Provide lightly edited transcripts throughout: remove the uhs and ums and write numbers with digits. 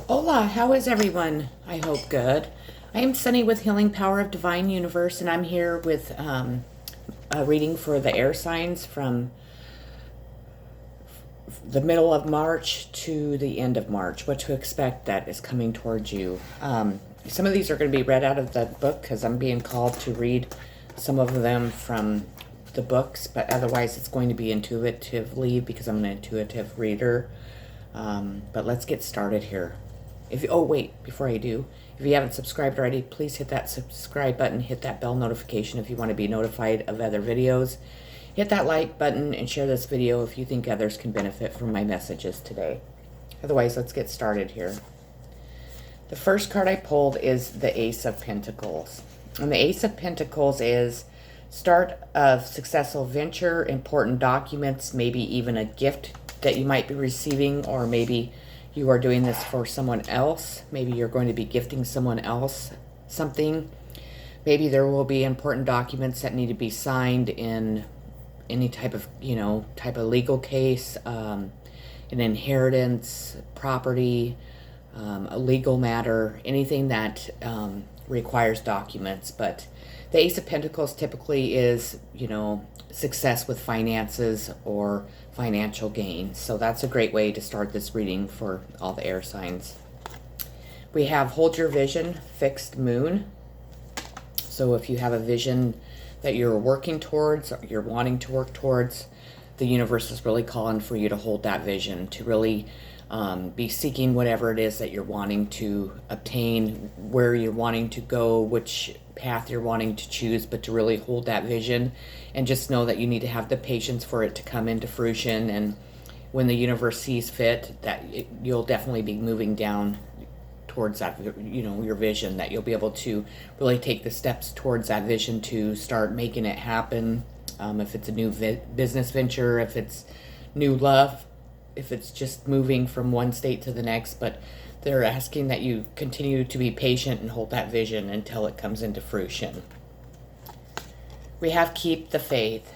Hola, how is everyone? I hope good. I am Sunny with Healing Power of Divine Universe, and I'm here with a reading for the air signs from the middle of March to the end of March. What to expect that is coming towards you. Some of these are going to be read out of the book because I'm being called to read some of them from the books, but otherwise it's going to be intuitively because I'm an intuitive reader. But let's get started here. Oh wait, before I do, if you haven't subscribed already, please hit that subscribe button, hit that bell notification if you want to be notified of other videos. Hit that like button and share this video if you think others can benefit from my messages today. Otherwise, let's get started here. The first card I pulled is the Ace of Pentacles. And the Ace of Pentacles is start of successful venture, important documents, maybe even a gift that you might be receiving, or maybe you are doing this for someone else. Maybe you're going to be gifting someone else something. Maybe there will be important documents that need to be signed in any type of, type of legal case, an inheritance, property, a legal matter, anything that requires documents. But the Ace of Pentacles typically is, success with finances or financial gain. So that's a great way to start this reading for all the air signs. We have hold your vision, fixed moon. So if you have a vision that you're working towards, or you're wanting to work towards, the universe is really calling for you to hold that vision, to really be seeking whatever it is that you're wanting to obtain, where you're wanting to go, which path you're wanting to choose, but to really hold that vision and just know that you need to have the patience for it to come into fruition. And when the universe sees fit, you'll definitely be moving down towards that, your vision, that you'll be able to really take the steps towards that vision to start making it happen. If it's a new business venture, if it's new love, if it's just moving from one state to the next, but they're asking that you continue to be patient and hold that vision until it comes into fruition. We have keep the faith.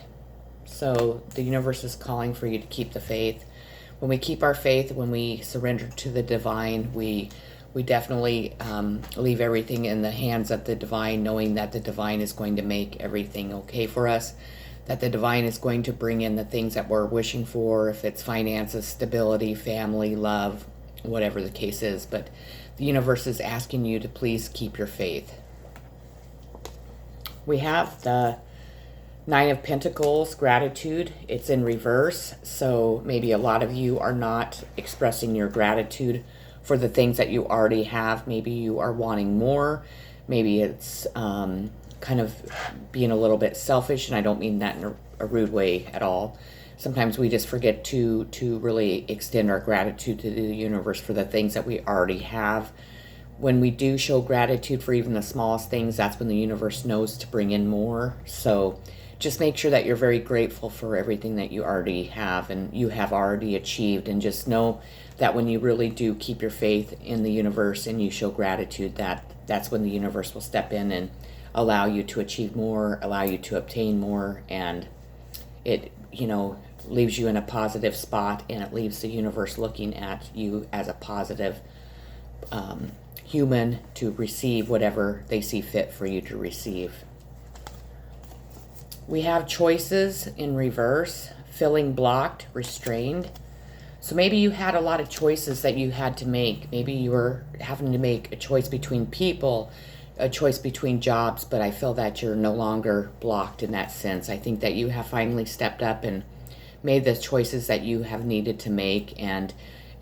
So the universe is calling for you to keep the faith. When we keep our faith, when we surrender to the divine, we definitely leave everything in the hands of the divine, knowing that the divine is going to make everything okay for us, that the divine is going to bring in the things that we're wishing for, if it's finances, stability, family, love, whatever the case is. But the universe is asking you to please keep your faith. We have the Nine of Pentacles, gratitude. It's in reverse, so maybe a lot of you are not expressing your gratitude for the things that you already have. Maybe you are wanting more. Maybe it's kind of being a little bit selfish, and I don't mean that in a rude way at all. Sometimes we just forget to really extend our gratitude to the universe for the things that we already have. When we do show gratitude for even the smallest things, that's when the universe knows to bring in more. So just make sure that you're very grateful for everything that you already have and you have already achieved, and just know that when you really do keep your faith in the universe and you show gratitude, that's when the universe will step in and allow you to achieve more, allow you to obtain more, and it, leaves you in a positive spot, and it leaves the universe looking at you as a positive human to receive whatever they see fit for you to receive. We have choices in reverse, feeling blocked, restrained. So maybe you had a lot of choices that you had to make. Maybe you were having to make a choice between people, a choice between jobs, but I feel that you're no longer blocked in that sense. I think that you have finally stepped up and made the choices that you have needed to make. And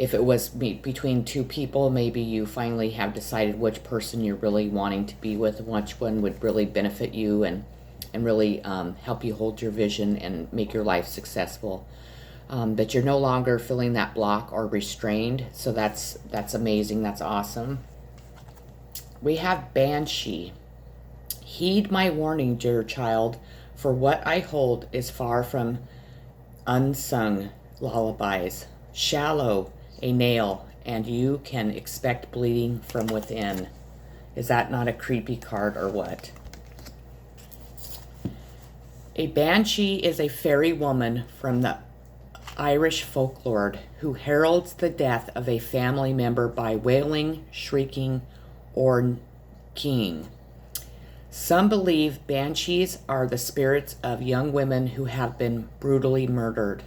if it was between two people, maybe you finally have decided which person you're really wanting to be with, and which one would really benefit you and really help you hold your vision and make your life successful. But you're no longer feeling that block or restrained. So that's amazing. That's awesome. We have Banshee. Heed my warning, dear child, for what I hold is far from unsung lullabies. Shallow a nail, and you can expect bleeding from within. Is that not a creepy card or what? A banshee is a fairy woman from the Irish folklore who heralds the death of a family member by wailing, shrieking, or keying. Some believe banshees are the spirits of young women who have been brutally murdered.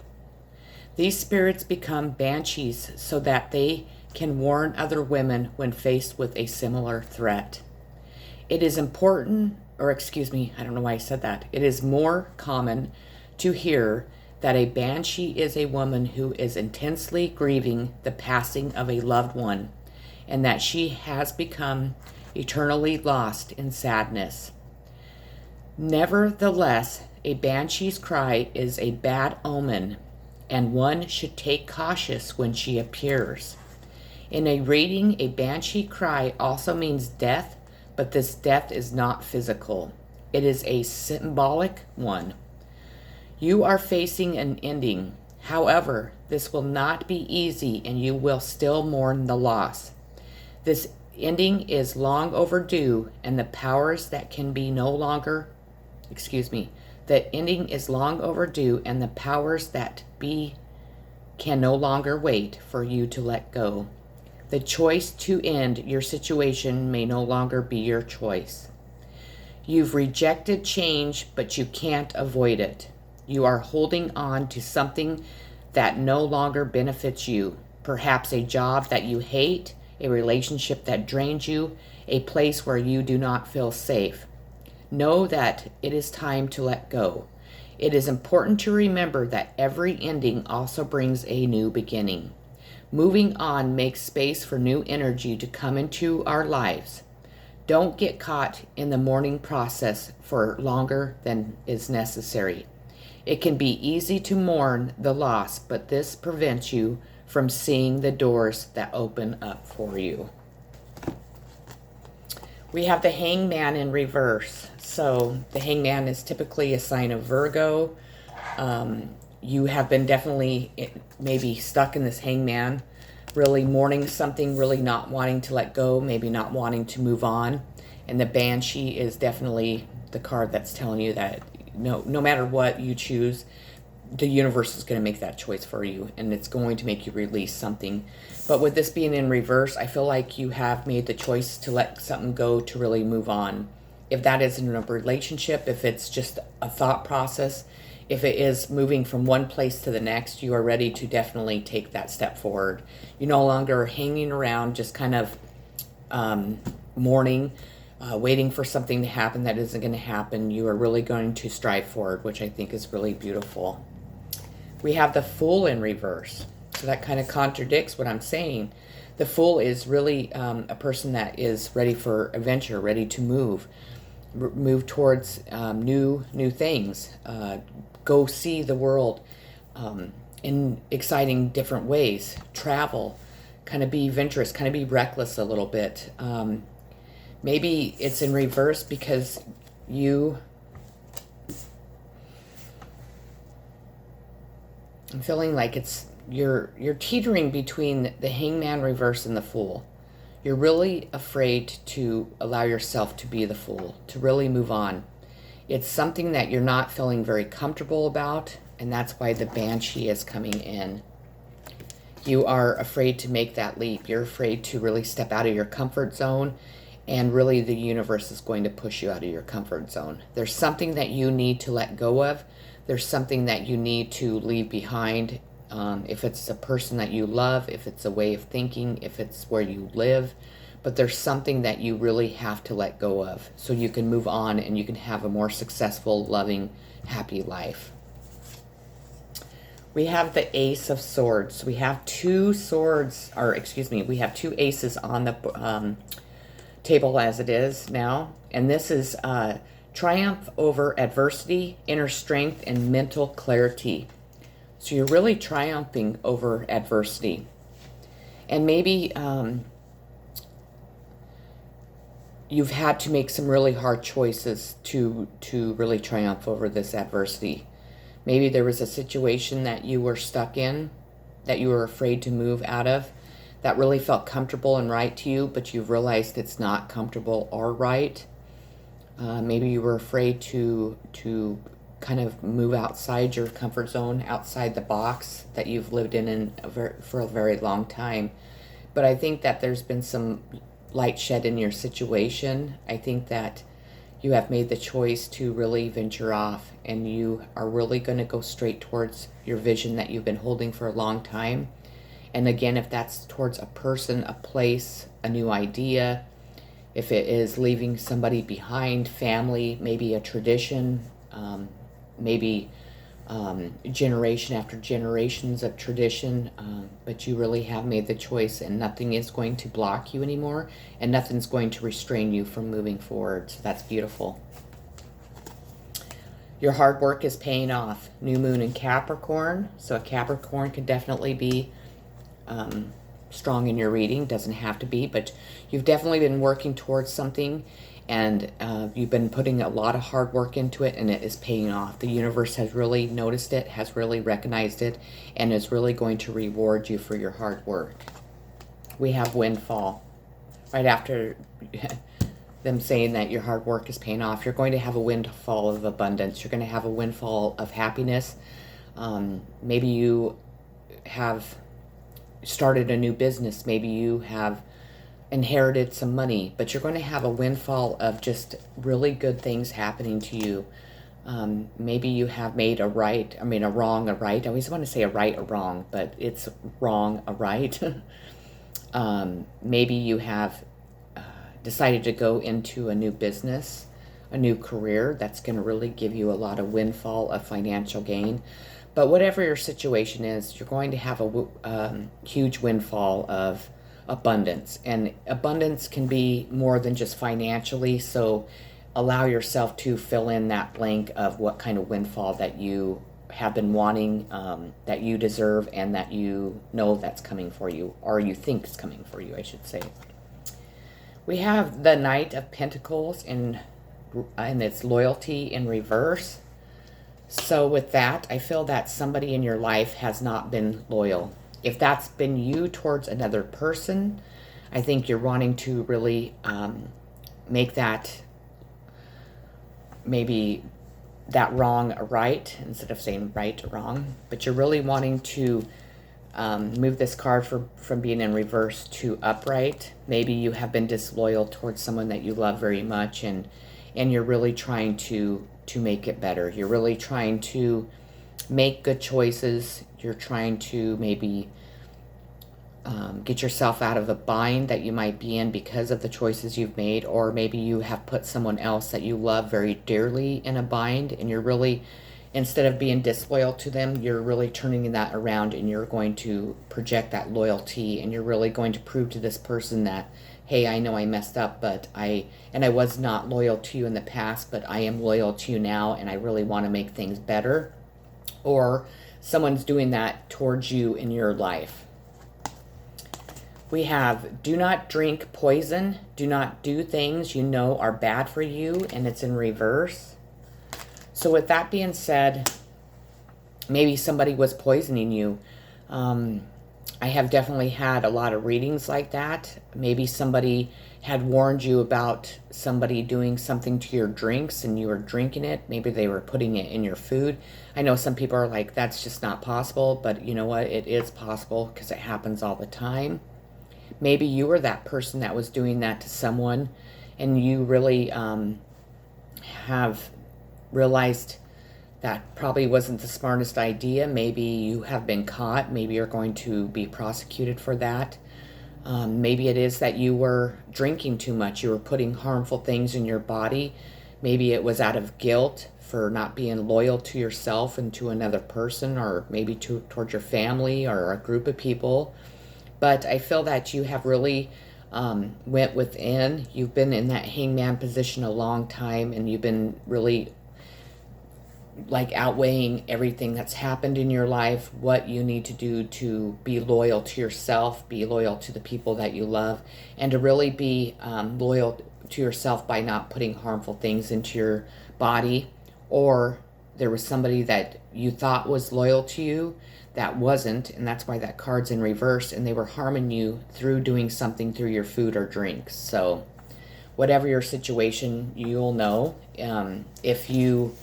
These spirits become banshees so that they can warn other women when faced with a similar threat. It is important, or excuse me, I don't know why I said that. It is more common to hear that a banshee is a woman who is intensely grieving the passing of a loved one and that she has become eternally lost in sadness. Nevertheless, a banshee's cry is a bad omen, and one should take cautious when she appears. In a reading, a banshee cry also means death, but this death is not physical. It is a symbolic one. You are facing an ending. However, this will not be easy and you will still mourn the loss. This ending is long overdue and the powers that can be no longer, the ending is long overdue and the powers that be can no longer wait for you to let go. The choice to end your situation may no longer be your choice. You've rejected change, but you can't avoid it. You are holding on to something that no longer benefits you. Perhaps a job that you hate, a relationship that drains you, a place where you do not feel safe. Know that it is time to let go. It is important to remember that every ending also brings a new beginning. Moving on makes space for new energy to come into our lives. Don't get caught in the mourning process for longer than is necessary. It can be easy to mourn the loss, but this prevents you from seeing the doors that open up for you. We have the Hangman in reverse. So the Hangman is typically a sign of Virgo. You have been definitely maybe stuck in this Hangman, really mourning something, really not wanting to let go, maybe not wanting to move on. And the Banshee is definitely the card that's telling you that no matter what you choose, the universe is going to make that choice for you, and it's going to make you release something. But with this being in reverse, I feel like you have made the choice to let something go, to really move on. If that is in a relationship, if it's just a thought process, if it is moving from one place to the next, you are ready to definitely take that step forward. You're no longer hanging around, just kind of mourning, waiting for something to happen that isn't going to happen. You are really going to strive forward, which I think is really beautiful. We have the Fool in reverse. So that kind of contradicts what I'm saying. The Fool is really a person that is ready for adventure, ready to move towards new things. Go see the world in exciting different ways. Travel, kind of be adventurous, kind of be reckless a little bit. Maybe it's in reverse because I'm feeling like you're teetering between the Hangman reverse and the Fool. You're really afraid to allow yourself to be the Fool, to really move on. It's something that you're not feeling very comfortable about, and that's why the Banshee is coming in. You are afraid to make that leap. You're afraid to really step out of your comfort zone, and really the universe is going to push you out of your comfort zone. There's something that you need to let go of. There's something that you need to leave behind. If it's a person that you love, if it's a way of thinking, if it's where you live, but there's something that you really have to let go of so you can move on and you can have a more successful, loving, happy life. We have the Ace of Swords. We have two we have two aces on the table as it is now. And this is triumph over adversity, inner strength, and mental clarity. So you're really triumphing over adversity. And maybe you've had to make some really hard choices to really triumph over this adversity. Maybe there was a situation that you were stuck in, that you were afraid to move out of, that really felt comfortable and right to you, but you've realized it's not comfortable or right. Maybe you were afraid to kind of move outside your comfort zone, outside the box that you've lived in for a very long time. But I think that there's been some light shed in your situation. I think that you have made the choice to really venture off, and you are really going to go straight towards your vision that you've been holding for a long time. And again, if that's towards a person, a place, a new idea, if it is leaving somebody behind, family, maybe a tradition, maybe generation after generations of tradition, but you really have made the choice, and nothing is going to block you anymore, and nothing's going to restrain you from moving forward. So that's beautiful. Your hard work is paying off. New moon in Capricorn, so a Capricorn could definitely be strong in your reading. Doesn't have to be, but you've definitely been working towards something, and you've been putting a lot of hard work into it, and it is paying off. The universe has really noticed it, has really recognized it, and is really going to reward you for your hard work. We have windfall. Right after them saying that your hard work is paying off, you're going to have a windfall of abundance. You're going to have a windfall of happiness. Maybe you have started a new business. Maybe you have inherited some money, but you're going to have a windfall of just really good things happening to you. Maybe you have made a wrong a right. I always want to say a right or wrong, but it's wrong a right. Maybe you have decided to go into a new business, a new career that's going to really give you a lot of windfall of financial gain. But whatever your situation is, you're going to have a huge windfall of abundance. And abundance can be more than just financially, so allow yourself to fill in that blank of what kind of windfall that you have been wanting, that you deserve, and that you know that's coming for you, or you think is coming for you, I should say. We have the Knight of Pentacles and its loyalty in reverse. So with that, I feel that somebody in your life has not been loyal. If that's been you towards another person, I think you're wanting to really make that, maybe that wrong a right, instead of saying right or wrong. But you're really wanting to move this card from being in reverse to upright. Maybe you have been disloyal towards someone that you love very much, and you're really trying to make it better. You're really trying to make good choices. You're trying to maybe get yourself out of a bind that you might be in because of the choices you've made, or maybe you have put someone else that you love very dearly in a bind, and you're really, instead of being disloyal to them, you're really turning that around, and you're going to project that loyalty, and you're really going to prove to this person that, hey, I know I messed up, but I was not loyal to you in the past, but I am loyal to you now, and I really want to make things better. Or someone's doing that towards you in your life. We have, do not drink poison. Do not do things you know are bad for you, and it's in reverse. So with that being said, maybe somebody was poisoning you. I have definitely had a lot of readings like that. Maybe somebody had warned you about somebody doing something to your drinks and you were drinking it. Maybe they were putting it in your food. I know some people are like, that's just not possible, but you know what? It is possible because it happens all the time. Maybe you were that person that was doing that to someone, and you really have realized that probably wasn't the smartest idea. Maybe you have been caught. Maybe you're going to be prosecuted for that. Maybe it is that you were drinking too much. You were putting harmful things in your body. Maybe it was out of guilt for not being loyal to yourself and to another person, or maybe towards your family or a group of people. But I feel that you have really went within. You've been in that hangman position a long time, and you've been really like outweighing everything that's happened in your life, what you need to do to be loyal to yourself, be loyal to the people that you love, and to really be loyal to yourself by not putting harmful things into your body. Or there was somebody that you thought was loyal to you that wasn't, and that's why that card's in reverse, and they were harming you through doing something through your food or drinks. So whatever your situation, you'll know. If you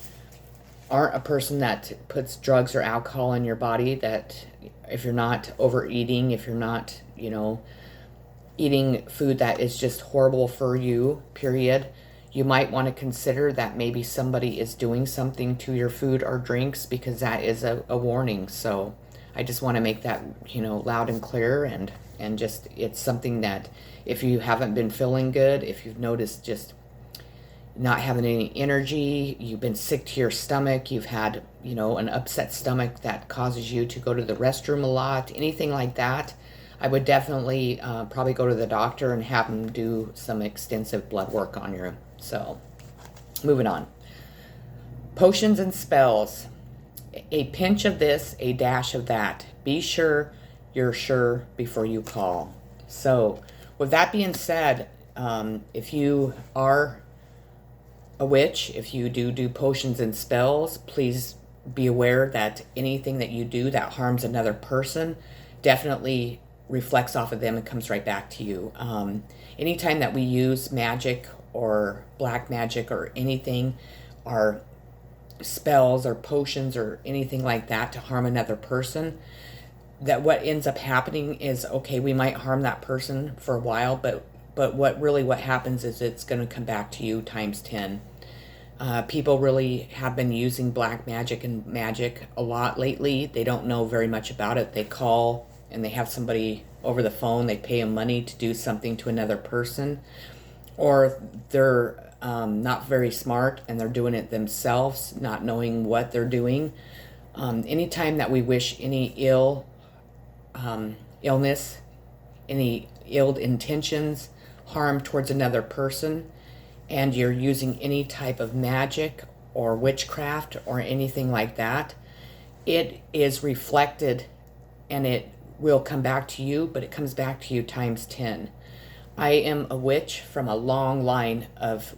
aren't a person that puts drugs or alcohol in your body, that if you're not overeating, if you're not, eating food that is just horrible for you, period, you might want to consider that maybe somebody is doing something to your food or drinks, because that is a warning. So I just want to make that, loud and clear, and just, it's something that if you haven't been feeling good, if you've noticed just not having any energy, you've been sick to your stomach, you've had, an upset stomach that causes you to go to the restroom a lot, anything like that, I would definitely probably go to the doctor and have them do some extensive blood work on you. So, moving on. Potions and spells. A pinch of this, a dash of that. Be sure you're sure before you call. So, with that being said, if you are a witch, if you do potions and spells, please be aware that anything that you do that harms another person definitely reflects off of them and comes right back to you. Anytime that we use magic or black magic or anything, or spells or potions or anything like that to harm another person, that what ends up happening is, okay, we might harm that person for a while, but what happens is it's going to come back to you times 10. People really have been using black magic and magic a lot lately. They don't know very much about it. They call and they have somebody over the phone, they pay them money to do something to another person, or they're not very smart and they're doing it themselves, not knowing what they're doing. Anytime that we wish any illness, any ill intentions, harm towards another person, and you're using any type of magic or witchcraft or anything like that, it is reflected and it will come back to you, but it comes back to you times 10. I am a witch from a long line of,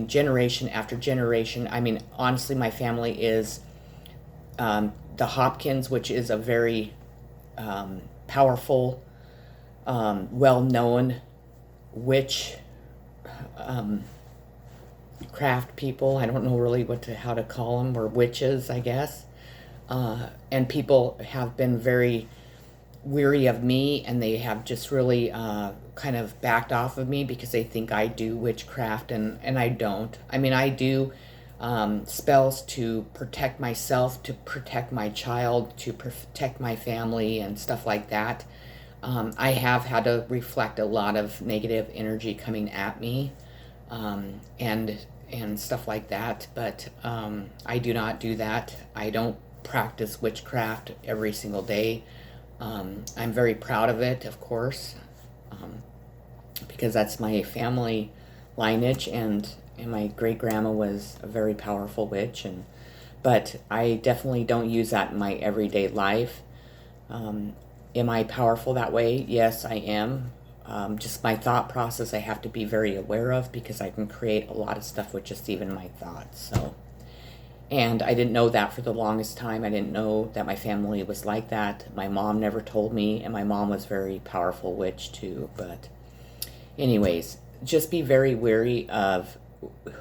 generation after generation. Honestly, my family is the Hopkins, which is a very powerful, well-known witch craft people. I don't know really how to call them, or witches, I guess. And people have been very weary of me, and they have just really kind of backed off of me because they think I do witchcraft, and I don't. I do spells to protect myself, to protect my child, to protect my family, and stuff like that. I have had to reflect a lot of negative energy coming at me, and stuff like that, but I do not do that. I don't practice witchcraft every single day. I'm very proud of it, of course, because that's my family lineage, and my great-grandma was a very powerful witch, but I definitely don't use that in my everyday life. Am I powerful that way? Yes, I am. Just my thought process I have to be very aware of, because I can create a lot of stuff with just even my thoughts. So, and I didn't know that for the longest time. I didn't know that my family was like that. My mom never told me, and my mom was a very powerful witch too. But anyways, just be very wary of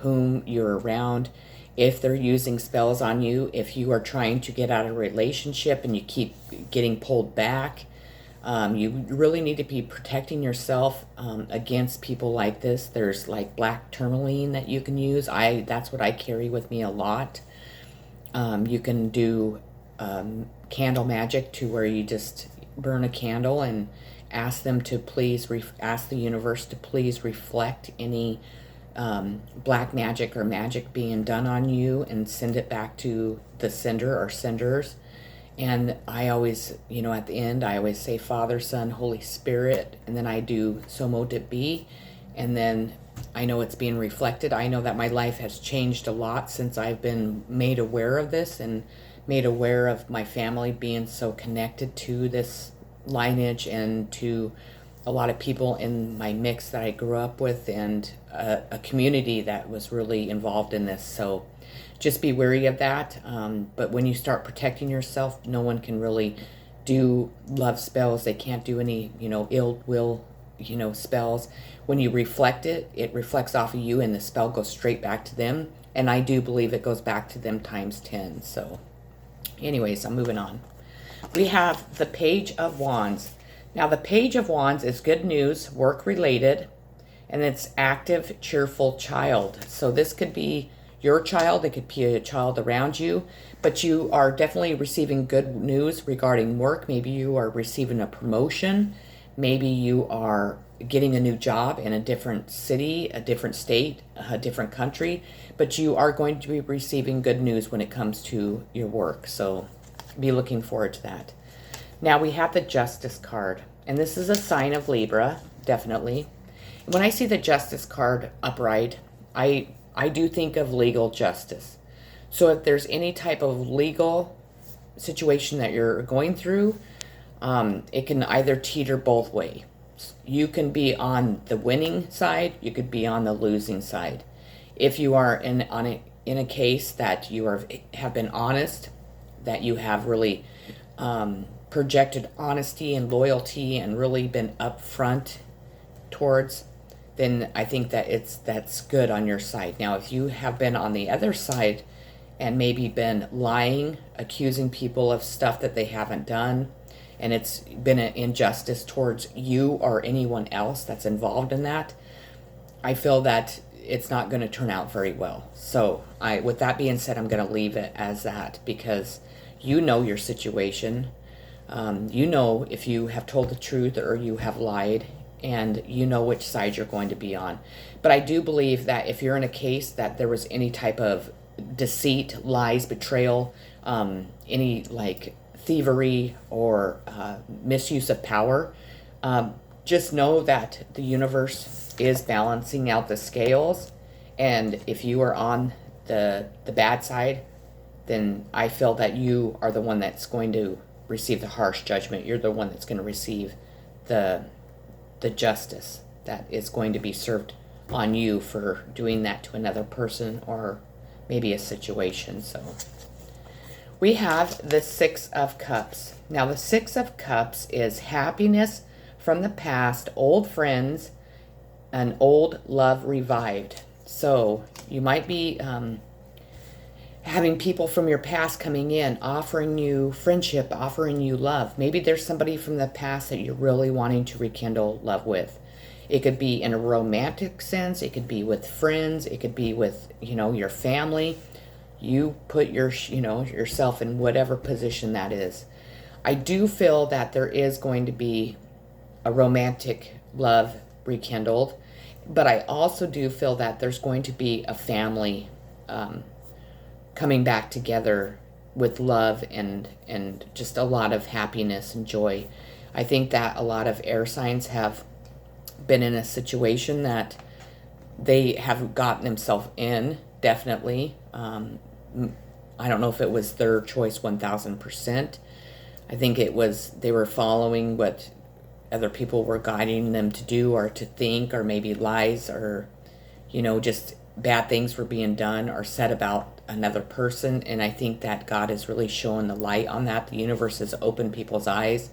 whom you're around. If they're using spells on you, if you are trying to get out of a relationship and you keep getting pulled back, you really need to be protecting yourself against people like this. There's like black tourmaline that you can use. That's what I carry with me a lot. You can do candle magic, to where you just burn a candle and ask them to please ask the universe to please reflect any black magic or magic being done on you, and send it back to the sender or senders. And I always, at the end, I always say Father, Son, Holy Spirit, and then I do so mote it be, and then I know it's being reflected. I know that my life has changed a lot since I've been made aware of this, and made aware of my family being so connected to this lineage, and to a lot of people in my mix that I grew up with, and a community that was really involved in this. So just be wary of that. But when you start protecting yourself, no one can really do love spells. They can't do any, ill will, spells. When you reflect it, it reflects off of you, and the spell goes straight back to them. And I do believe it goes back to them times 10. So anyways, I'm moving on. We have the Page of Wands. Now, the Page of Wands is good news, work-related, and it's active, cheerful child. So this could be your child. It could be a child around you, but you are definitely receiving good news regarding work. Maybe you are receiving a promotion. Maybe you are getting a new job in a different city, a different state, a different country, but you are going to be receiving good news when it comes to your work. So be looking forward to that. Now we have the Justice card, and this is a sign of Libra, definitely. When I see the Justice card upright, I do think of legal justice. So if there's any type of legal situation that you're going through, it can either teeter both ways. You can be on the winning side, you could be on the losing side. If you are in a case that you have been honest, that you have really projected honesty and loyalty and really been upfront towards, then I think that that's good on your side. Now, if you have been on the other side and maybe been lying, accusing people of stuff that they haven't done, and it's been an injustice towards you or anyone else that's involved in that, I feel that it's not going to turn out very well. So with that being said, I'm going to leave it as that, because you know your situation. You know if you have told the truth or you have lied, and you know which side you're going to be on. But I do believe that if you're in a case that there was any type of deceit, lies, betrayal, any like thievery or misuse of power, just know that the universe is balancing out the scales. And if you are on the bad side, then I feel that you are the one that's going to receive the harsh judgment. You're the one that's going to receive the justice that is going to be served on you for doing that to another person or maybe a situation. So we have the Six of Cups. Now, the Six of Cups is happiness from the past, old friends, and old love revived. So you might be having people from your past coming in, offering you friendship, offering you love. Maybe there's somebody from the past that you're really wanting to rekindle love with. It could be in a romantic sense. It could be with friends. It could be with, your family. You put yourself in whatever position that is. I do feel that there is going to be a romantic love rekindled, but I also do feel that there's going to be a family coming back together with love and just a lot of happiness and joy. I think that a lot of air signs have been in a situation that they have gotten themselves in, definitely. I don't know if it was their choice 1000%. I think it was they were following what other people were guiding them to do or to think, or maybe lies, or just bad things were being done or said about another person. And I think that God is really showing the light on that. The universe has opened people's eyes.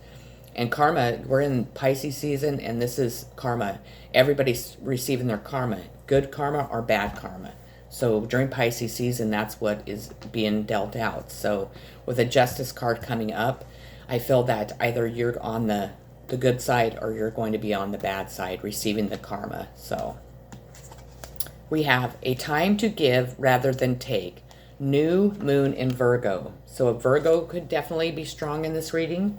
And karma, we're in Pisces season, and this is karma. Everybody's receiving their karma, good karma or bad karma. So during Pisces season, that's what is being dealt out. So with a Justice card coming up, I feel that either you're on the good side or you're going to be on the bad side receiving the karma. So we have a time to give rather than take. New moon in Virgo. So a Virgo could definitely be strong in this reading.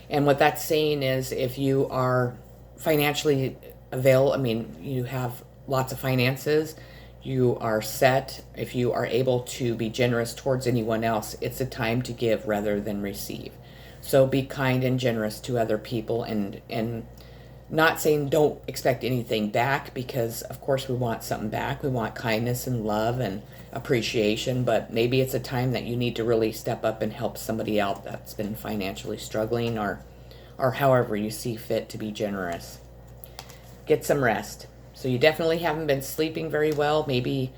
And what that's saying is if you are financially you have lots of finances, you are set. If you are able to be generous towards anyone else, it's a time to give rather than receive. So be kind and generous to other people, and not saying don't expect anything back, because of course we want something back. We want kindness and love and appreciation, but maybe it's a time that you need to really step up and help somebody out that's been financially struggling, or however you see fit to be generous. Get some rest. So you definitely haven't been sleeping very well. Maybe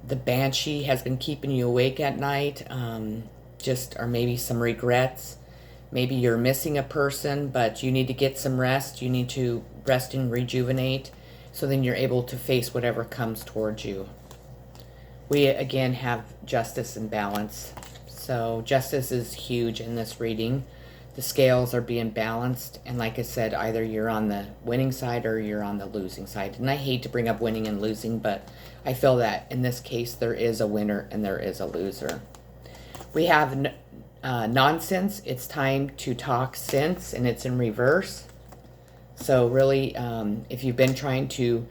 the banshee has been keeping you awake at night, or maybe some regrets. Maybe you're missing a person, but you need to get some rest. You need to rest and rejuvenate, so then you're able to face whatever comes towards you. We again have justice and balance. So justice is huge in this reading. The scales are being balanced, and like I said, either you're on the winning side or you're on the losing side. And I hate to bring up winning and losing, but I feel that in this case there is a winner and there is a loser. We have nonsense. It's time to talk sense, and it's in reverse. So really, if you've been trying to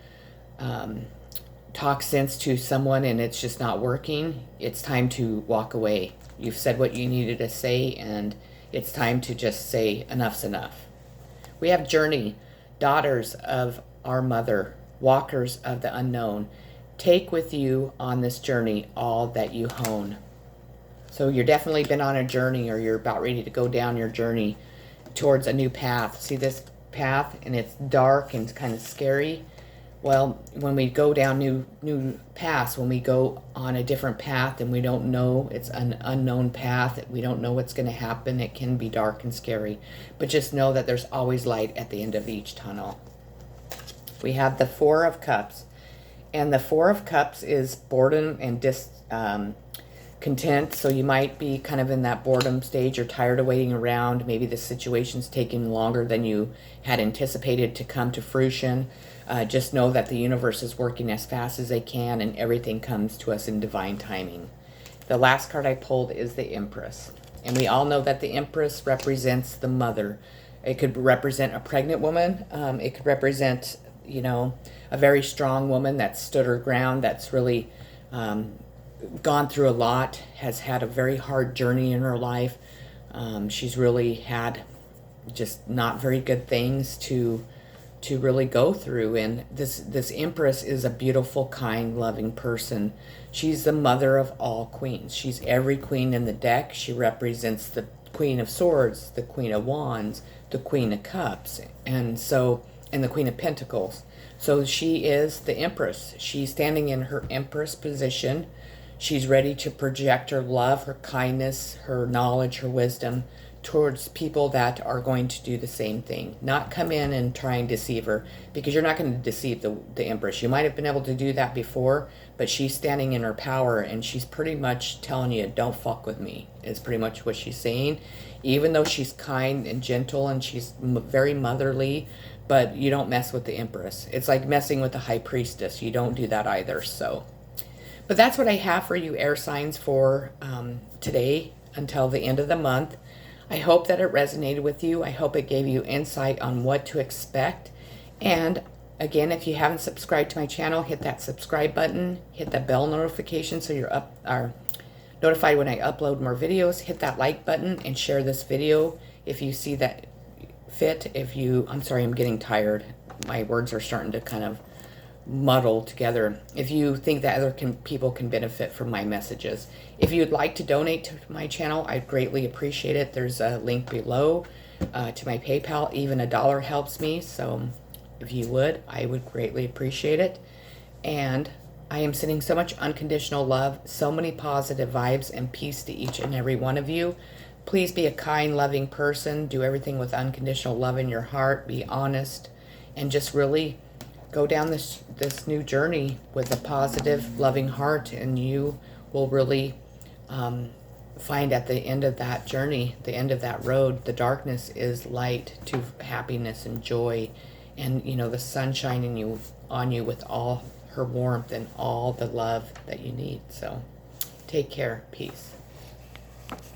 talk sense to someone and it's just not working, it's time to walk away. You've said what you needed to say, and it's time to just say enough's enough. We have journey, daughters of our mother, walkers of the unknown. Take with you on this journey all that you hone. So you're definitely been on a journey, or you're about ready to go down your journey towards a new path. See this path, and it's dark and it's kind of scary. Well, when we go down new paths, when we go on a different path and we don't know, it's an unknown path, we don't know what's going to happen, it can be dark and scary. But just know that there's always light at the end of each tunnel. We have the Four of Cups. And the Four of Cups is boredom and discontent. So you might be kind of in that boredom stage. You're tired of waiting around. Maybe the situation's taking longer than you had anticipated to come to fruition. Just know that the universe is working as fast as they can, and everything comes to us in divine timing. The last card I pulled is the Empress. And we all know that the Empress represents the mother. It could represent a pregnant woman. It could represent, you know, a very strong woman that stood her ground, that's really gone through a lot, has had a very hard journey in her life. She's really had just not very good things to really go through. And this Empress is a beautiful, kind, loving person. She's the mother of all queens. She's every queen in the deck. She represents the Queen of Swords, the Queen of Wands, the Queen of Cups, and the Queen of Pentacles. So she is the Empress. She's standing in her Empress position. She's ready to project her love, her kindness, her knowledge, her wisdom towards people that are going to do the same thing. Not come in and try and deceive her, because you're not going to deceive the Empress. You might have been able to do that before, but she's standing in her power, and she's pretty much telling you, don't fuck with me, is pretty much what she's saying. Even though she's kind and gentle and she's very motherly, but you don't mess with the Empress. It's like messing with the High Priestess. You don't do that either. So, but that's what I have for you, air signs, for today until the end of the month. I hope that it resonated with you. I hope it gave you insight on what to expect. And again, if you haven't subscribed to my channel, hit that subscribe button, hit that bell notification so you're notified when I upload more videos. Hit that like button and share this video if you see that fit. I'm sorry, I'm getting tired. My words are starting to kind of muddle together. If you think that other people can benefit from my messages. If you'd like to donate to my channel, I'd greatly appreciate it. There's a link below to my PayPal. Even $1 helps me. So if you would, I would greatly appreciate it. And I am sending so much unconditional love, so many positive vibes and peace to each and every one of you. Please be a kind, loving person. Do everything with unconditional love in your heart. Be honest, and just really go down this new journey with a positive, loving heart, and you will really find at the end of that journey, the end of that road, the darkness is light to happiness and joy, and you know, the sun shining on you with all her warmth and all the love that you need. So take care. Peace.